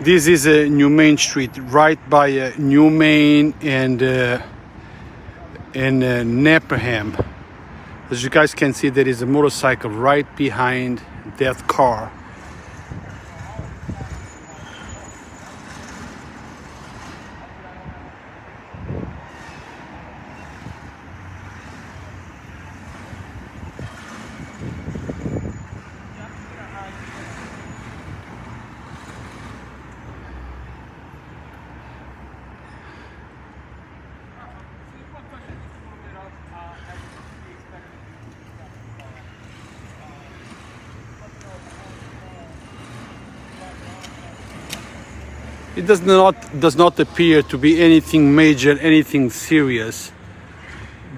This is a New Main Street, right by New Main and Neperham. As you guys can see, there is a motorcycle right behind that car. It does not appear to be anything major, anything serious,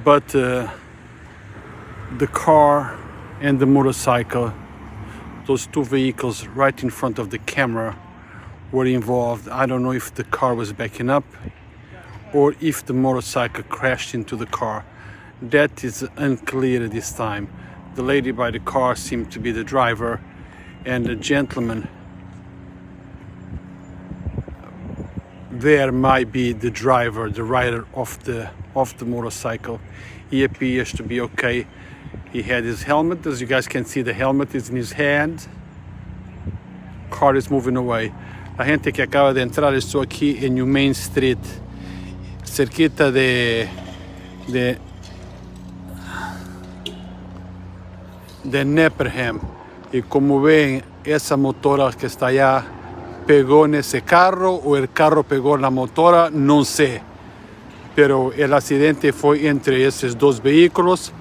but the car and the motorcycle, those two vehicles right in front of the camera, were involved. I don't know if the car was backing up or if the motorcycle crashed into the car. That is unclear at this time. The lady by the car seemed to be the driver, and the gentleman there might be the driver, the rider of the motorcycle. He appears to be okay. He had his helmet. As you guys can see, the helmet is in his hand. Car is moving away. La gente que acaba de entrar, estoy aquí en New Main Street, cerquita de Neperham. Y como ven, esa motora que está allá pegó en ese carro o el carro pegó en la motora, no sé. Pero el accidente fue entre esos dos vehículos.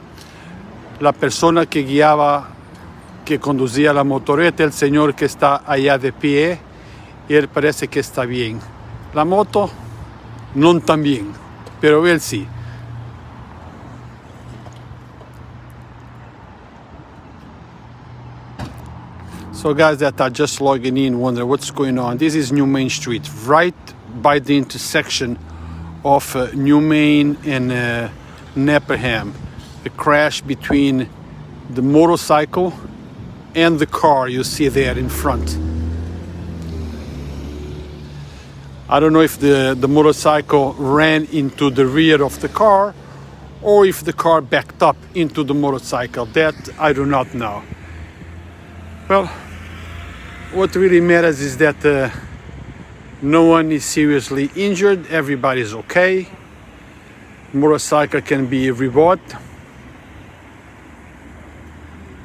La persona que guiaba, que conducía la motoreta, el señor que está allá de pie, él parece que está bien. La moto, no tan bien, pero él sí. So guys that are just logging in wonder what's going on. This is New Main Street, right by the intersection of New Main and Neperham. The crash between the motorcycle and the car you see there in front. I don't know if the motorcycle ran into the rear of the car or if the car backed up into the motorcycle. That I do not know. Well, what really matters is that no one is seriously injured. Everybody's okay. Motorcycle can be rebought.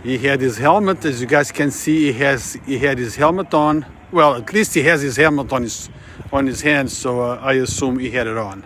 He had his helmet, as you guys can see. He had his helmet on. Well, at least he has his helmet on his hand, so I assume he had it on.